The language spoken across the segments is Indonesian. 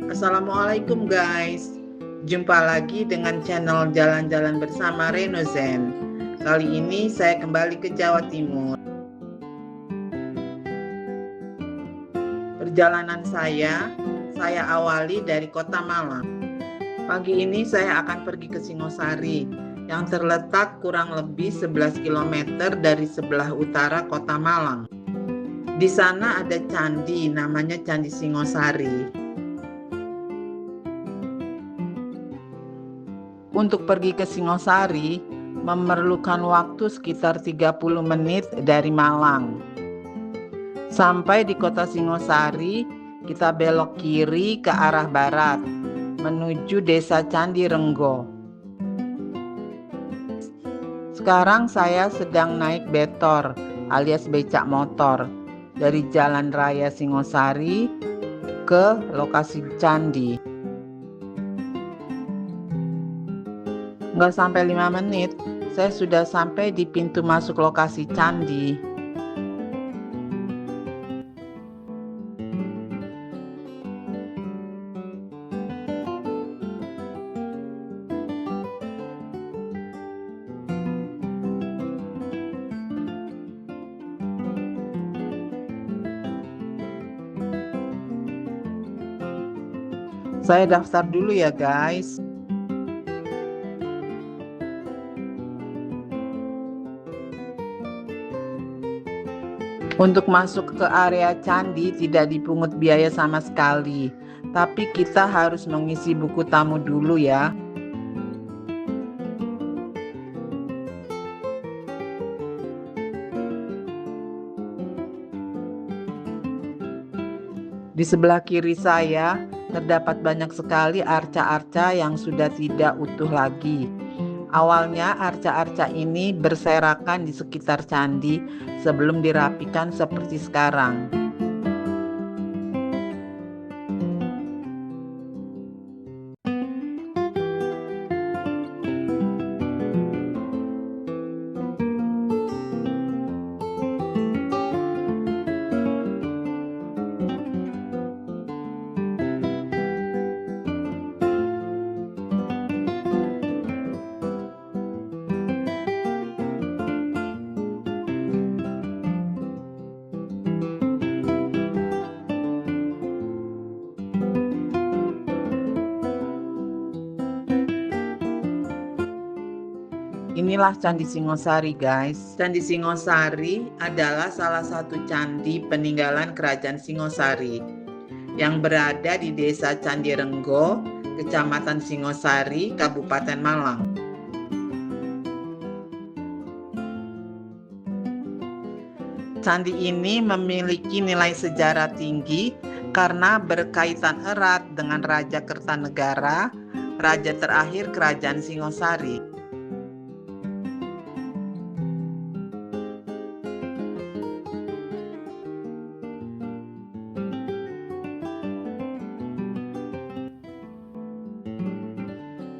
Assalamualaikum guys. Jumpa lagi dengan channel Jalan-Jalan bersama Renozen. Kali ini saya kembali ke Jawa Timur. Perjalanan saya awali dari Kota Malang. Pagi ini saya akan pergi ke Singosari yang terletak kurang lebih 11 km dari sebelah utara Kota Malang. Di sana ada candi namanya Candi Singosari. Untuk pergi ke Singosari memerlukan waktu sekitar 30 menit dari Malang. Sampai di kota Singosari, kita belok kiri ke arah barat menuju desa Candi Renggo. Sekarang saya sedang naik betor alias becak motor dari Jalan Raya Singosari ke lokasi candi. Nggak sampai 5 menit, saya sudah sampai di pintu masuk lokasi candi. Saya daftar dulu ya guys. Untuk masuk ke area candi tidak dipungut biaya sama sekali, tapi kita harus mengisi buku tamu dulu ya. Di sebelah kiri saya terdapat banyak sekali arca-arca yang sudah tidak utuh lagi. Awalnya arca-arca ini berserakan di sekitar candi sebelum dirapikan seperti sekarang. Inilah Candi Singosari guys. Candi Singosari adalah salah satu candi peninggalan Kerajaan Singosari yang berada di Desa Candi Renggo, Kecamatan Singosari, Kabupaten Malang. Candi ini memiliki nilai sejarah tinggi karena berkaitan erat dengan Raja Kertanegara, raja terakhir Kerajaan Singosari.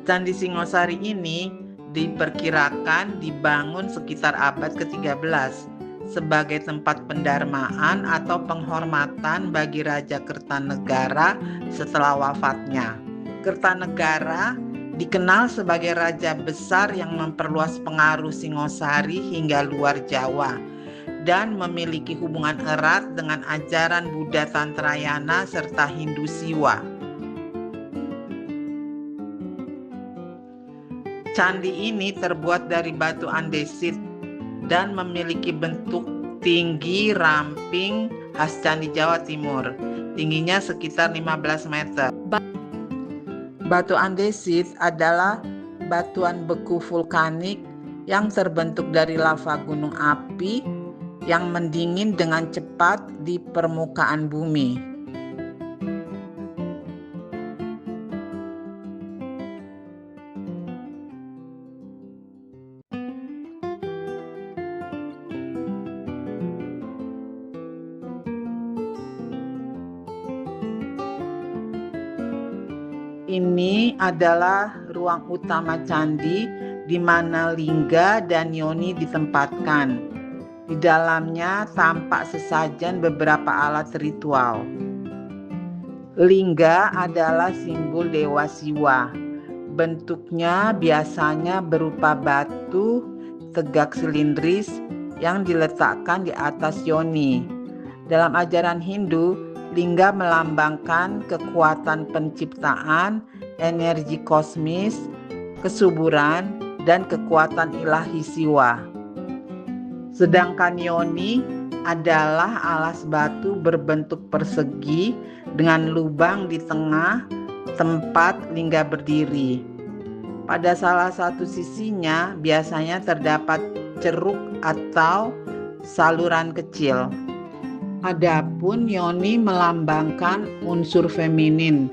Candi Singosari ini diperkirakan dibangun sekitar abad ke-13 sebagai tempat pendarmaan atau penghormatan bagi Raja Kertanegara setelah wafatnya. Kertanegara dikenal sebagai raja besar yang memperluas pengaruh Singosari hingga luar Jawa dan memiliki hubungan erat dengan ajaran Buddha Tantrayana serta Hindu Siwa. Candi ini terbuat dari batu andesit dan memiliki bentuk tinggi ramping khas Candi Jawa Timur. Tingginya sekitar 15 meter. Batu andesit adalah batuan beku vulkanik yang terbentuk dari lava gunung api yang mendingin dengan cepat di permukaan bumi. Ini adalah ruang utama candi di mana lingga dan yoni ditempatkan. Di dalamnya tampak sesajen beberapa alat ritual. Lingga adalah simbol Dewa Siwa. Bentuknya biasanya berupa batu tegak silindris yang diletakkan di atas yoni. Dalam ajaran Hindu, lingga melambangkan kekuatan penciptaan, energi kosmis, kesuburan, dan kekuatan ilahi siwa. Sedangkan yoni adalah alas batu berbentuk persegi dengan lubang di tengah tempat lingga berdiri. Pada salah satu sisinya biasanya terdapat ceruk atau saluran kecil. Adapun yoni melambangkan unsur feminin,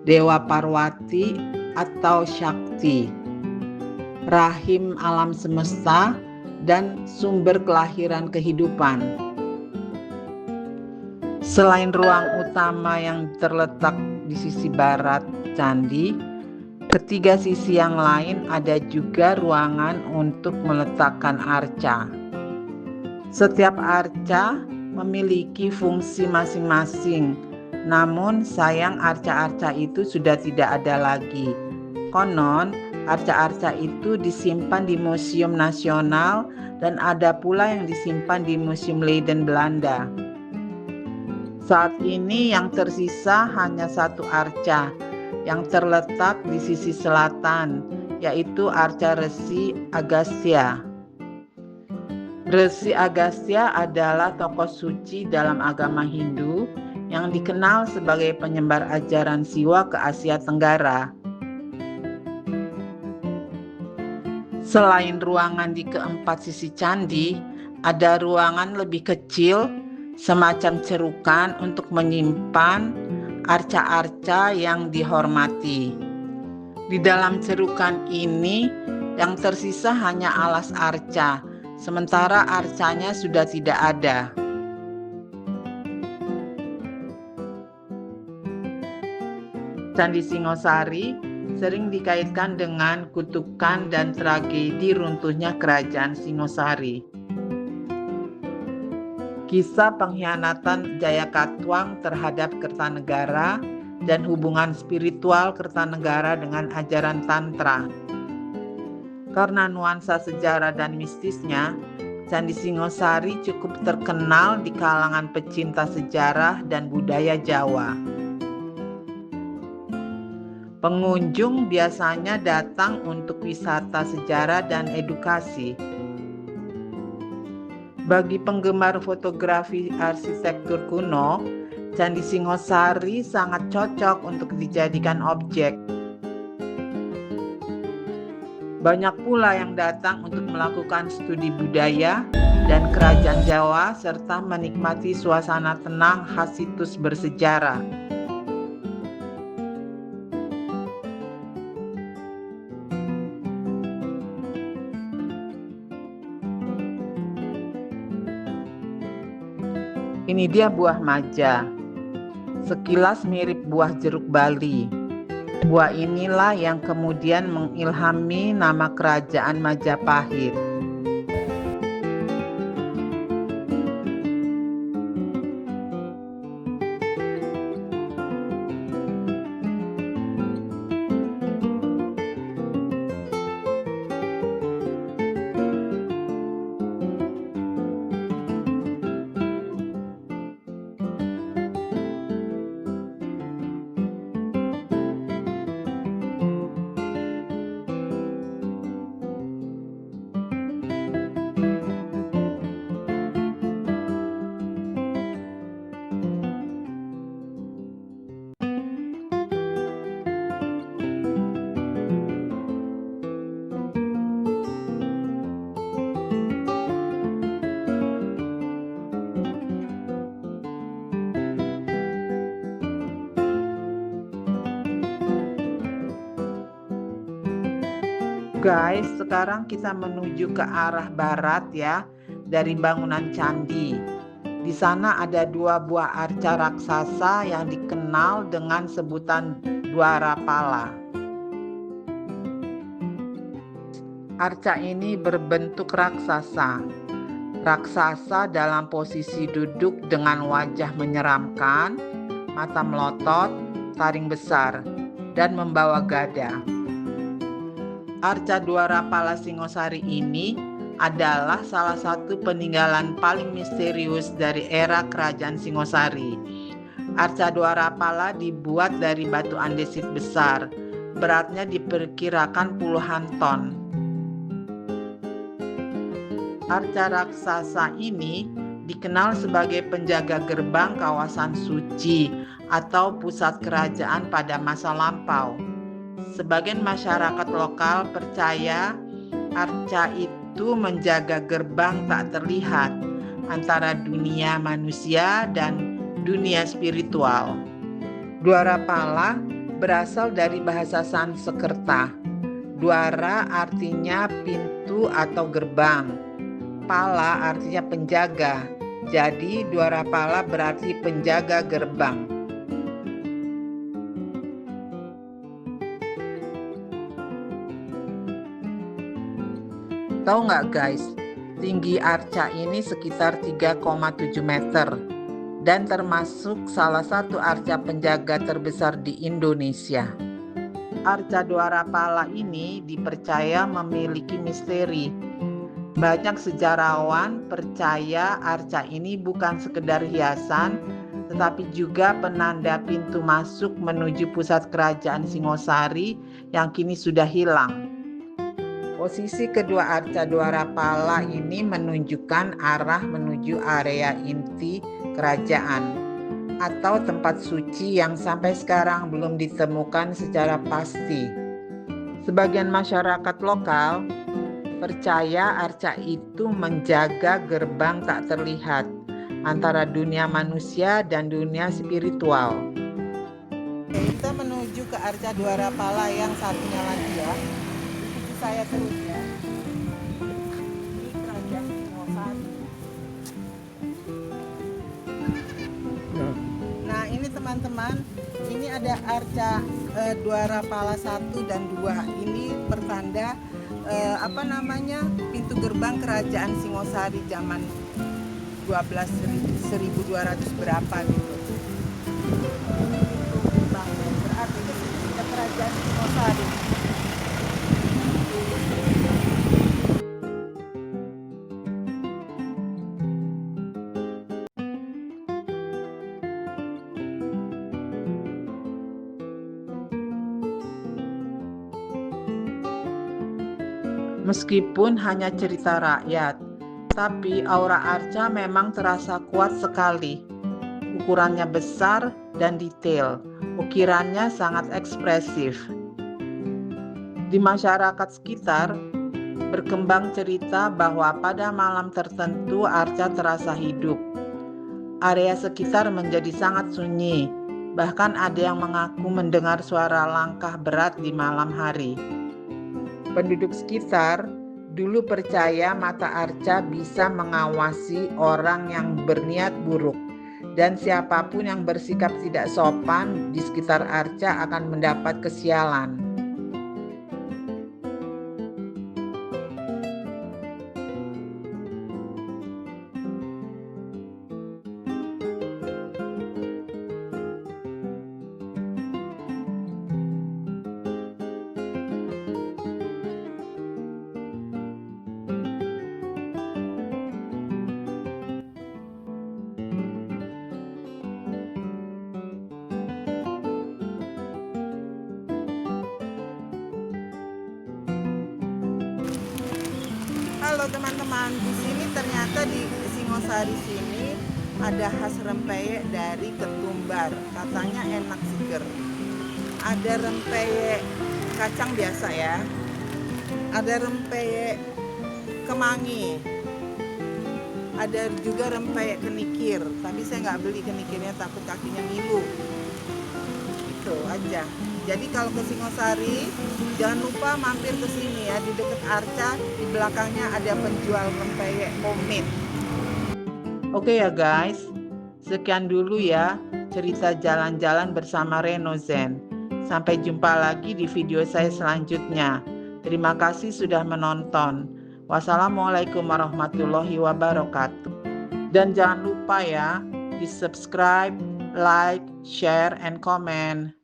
Dewa Parwati atau Shakti, rahim alam semesta, dan sumber kelahiran kehidupan. Selain ruang utama yang terletak di sisi barat candi, ketiga sisi yang lain ada juga ruangan untuk meletakkan arca. Setiap arca memiliki fungsi masing-masing, namun sayang arca-arca itu sudah tidak ada lagi. Konon, arca-arca itu disimpan di Museum Nasional dan ada pula yang disimpan di Museum Leiden, Belanda. Saat ini yang tersisa hanya satu arca yang terletak di sisi selatan, yaitu arca Resi Agastya. Resi Agastya adalah tokoh suci dalam agama Hindu yang dikenal sebagai penyebar ajaran Siwa ke Asia Tenggara. Selain ruangan di keempat sisi candi, ada ruangan lebih kecil semacam cerukan untuk menyimpan arca-arca yang dihormati. Di dalam cerukan ini yang tersisa hanya alas arca, sementara arcanya sudah tidak ada. Candi Singosari sering dikaitkan dengan kutukan dan tragedi runtuhnya kerajaan Singosari. Kisah pengkhianatan Jayakatwang terhadap Kertanegara dan hubungan spiritual Kertanegara dengan ajaran Tantra. Karena nuansa sejarah dan mistisnya, Candi Singosari cukup terkenal di kalangan pecinta sejarah dan budaya Jawa. Pengunjung biasanya datang untuk wisata sejarah dan edukasi. Bagi penggemar fotografi arsitektur kuno, Candi Singosari sangat cocok untuk dijadikan objek. Banyak pula yang datang untuk melakukan studi budaya dan kerajaan Jawa serta menikmati suasana tenang khas situs bersejarah. Ini dia buah maja. Sekilas mirip buah jeruk Bali. Buah inilah yang kemudian mengilhami nama kerajaan Majapahit. Guys, sekarang kita menuju ke arah barat ya, dari bangunan candi. Di sana ada dua buah arca raksasa yang dikenal dengan sebutan Dwarapala. Arca ini berbentuk raksasa. Raksasa dalam posisi duduk dengan wajah menyeramkan, mata melotot, taring besar, dan membawa gada. Arca Dwarapala Singosari ini adalah salah satu peninggalan paling misterius dari era kerajaan Singosari. Arca Dwarapala dibuat dari batu andesit besar, beratnya diperkirakan puluhan ton. Arca raksasa ini dikenal sebagai penjaga gerbang kawasan suci atau pusat kerajaan pada masa lampau. Sebagian masyarakat lokal percaya arca itu menjaga gerbang tak terlihat antara dunia manusia dan dunia spiritual. Dwarapala berasal dari bahasa Sanskerta. Dwara artinya pintu atau gerbang. Pala artinya penjaga. Jadi Dwarapala berarti penjaga gerbang. Tahu nggak guys, tinggi arca ini sekitar 3,7 meter dan termasuk salah satu arca penjaga terbesar di Indonesia. Arca Dwarapala ini dipercaya memiliki misteri. Banyak sejarawan percaya arca ini bukan sekedar hiasan, tetapi juga penanda pintu masuk menuju pusat kerajaan Singosari yang kini sudah hilang. Posisi kedua arca Dwarapala ini menunjukkan arah menuju area inti kerajaan atau tempat suci yang sampai sekarang belum ditemukan secara pasti. Sebagian masyarakat lokal percaya arca itu menjaga gerbang tak terlihat antara dunia manusia dan dunia spiritual. Kita menuju ke arca Dwarapala yang satunya lagi ya. Saya terus ya. Ini kerajaan Singosari. Nah ini teman-teman, ini ada arca Dwarapala 1 dan 2. Ini pertanda pintu gerbang kerajaan Singosari zaman 1200 berapa gitu. Berarti itu kerajaan Singosari. Meskipun hanya cerita rakyat, tapi aura arca memang terasa kuat sekali. Ukurannya besar dan detail, ukirannya sangat ekspresif. Di masyarakat sekitar, berkembang cerita bahwa pada malam tertentu arca terasa hidup. Area sekitar menjadi sangat sunyi, bahkan ada yang mengaku mendengar suara langkah berat di malam hari. Penduduk sekitar dulu percaya mata arca bisa mengawasi orang yang berniat buruk, dan siapapun yang bersikap tidak sopan di sekitar arca akan mendapat kesialan. Halo teman-teman, di sini ternyata di Singosari sini ada khas rempeyek dari ketumbar. Katanya enak seger. Ada rempeyek kacang biasa ya. Ada rempeyek kemangi. Ada juga rempeyek kenikir. Tapi saya nggak beli kenikirnya, takut kakinya ngilu. Itu aja. Jadi kalau ke Singosari, jangan lupa mampir ke sini ya, di dekat arca, di belakangnya ada penjual rempeyek homemade. Oke ya guys, sekian dulu ya cerita jalan-jalan bersama Renozen. Sampai jumpa lagi di video saya selanjutnya. Terima kasih sudah menonton. Wassalamualaikum warahmatullahi wabarakatuh. Dan jangan lupa ya, di subscribe, like, share, and comment.